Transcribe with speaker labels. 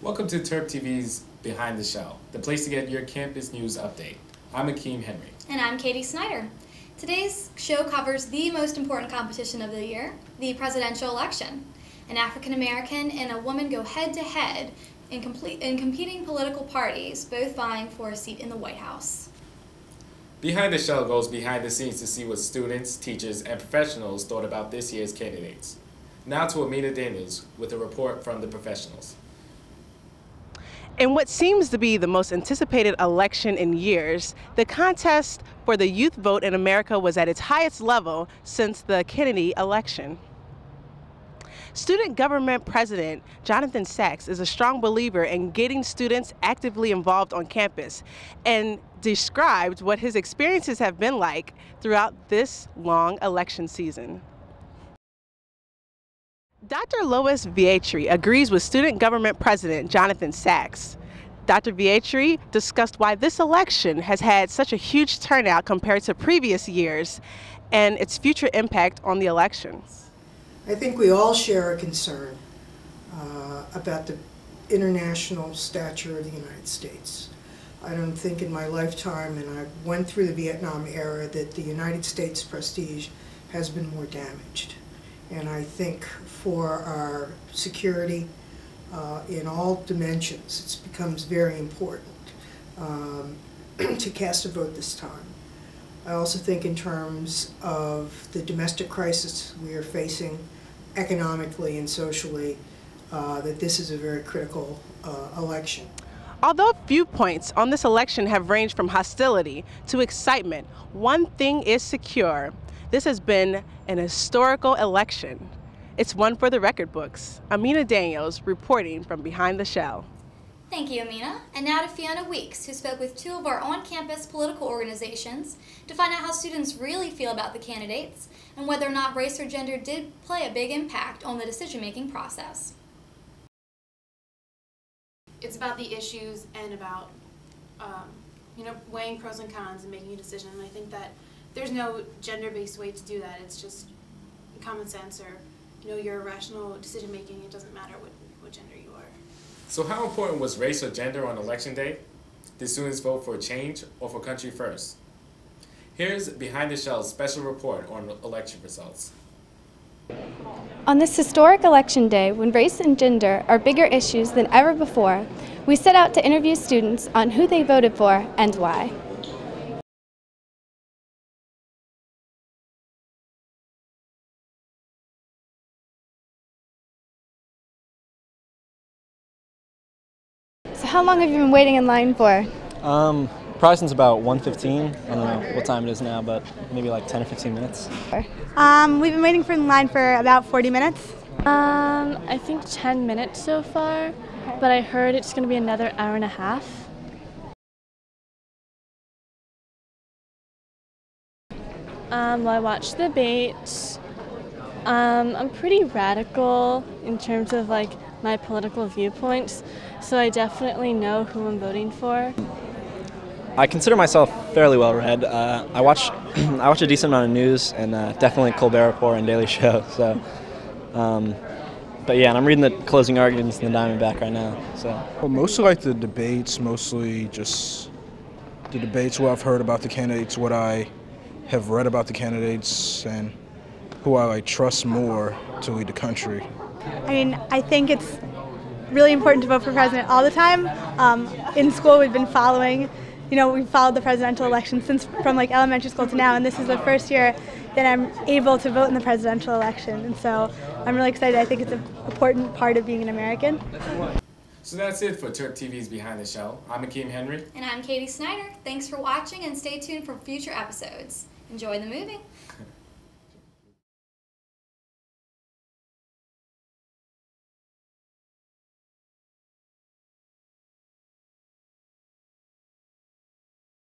Speaker 1: Welcome to Terp TV's Behind the Shell, the place to get your campus news update. I'm Akeem Henry.
Speaker 2: And I'm Katie Snyder. Today's show covers the most important competition of the year, the presidential election. An African American and a woman go head-to-head in competing political parties, both vying for a seat in the White House.
Speaker 1: Behind the Shell goes behind the scenes to see what students, teachers, and professionals thought about this year's candidates. Now to Amina Daniels with a report from the professionals.
Speaker 3: In what seems to be the most anticipated election in years, the contest for the youth vote in America was at its highest level since the Kennedy election. Student Government President Jonathan Sachs is a strong believer in getting students actively involved on campus and described what his experiences have been like throughout this long election season. Dr. Lois Vietri agrees with Student Government President Jonathan Sachs. Dr. Vietri discussed why this election has had such a huge turnout compared to previous years and its future impact on the election.
Speaker 4: I think we all share a concern about the international stature of the United States. I don't think in my lifetime, and I went through the Vietnam era, that the United States' prestige has been more damaged. And I think for our security in all dimensions, it becomes very important to cast a vote this time. I also think in terms of the domestic crisis we are facing economically and socially, that this is a very critical election.
Speaker 3: Although viewpoints on this election have ranged from hostility to excitement, one thing is secure. This has been an historical election. It's one for the record books. Amina Daniels reporting from Behind the Shell.
Speaker 2: Thank you, Amina. And now to Fiona Weeks, who spoke with two of our on-campus political organizations to find out how students really feel about the candidates and whether or not race or gender did play a big impact on the decision-making process.
Speaker 5: It's about the issues and about weighing pros and cons and making a decision. And I think that there's no gender-based way to do that. It's just common sense or your rational decision making. It doesn't matter what gender you are.
Speaker 1: So how important was race or gender on election day? Did students vote for change or for country first? Here's Behind the Shell's special report on election results.
Speaker 6: On this historic election day, when race and gender are bigger issues than ever before, we set out to interview students on who they voted for and why. So how long have you been waiting in line for?
Speaker 7: Probably since about 1:15. I don't know what time it is now, but maybe like 10 or 15 minutes.
Speaker 8: We've been waiting in line for about 40 minutes.
Speaker 9: I think 10 minutes so far, but I heard it's going to be another hour and a half. Well, I watched the debates. I'm pretty radical in terms of my political viewpoints, so I definitely know who I'm voting for.
Speaker 7: I consider myself fairly well read. I watch a decent amount of news and definitely Colbert Report and Daily Show. So, but yeah, and I'm reading the closing arguments in the Diamondback right now. So.
Speaker 10: Well, mostly like the debates, mostly just the debates, what I've heard about the candidates, what I have read about the candidates, and who I trust more to lead the country.
Speaker 8: I mean, I think it's really important to vote for president all the time. In school, we've been following. We've followed the presidential election from elementary school to now, and this is the first year that I'm able to vote in the presidential election. And so I'm really excited. I think it's an important part of being an American.
Speaker 1: So that's it for Terp TV's Behind the Shell. I'm Akeem Henry.
Speaker 2: And I'm Katie Snyder. Thanks for watching and stay tuned for future episodes. Enjoy the movie.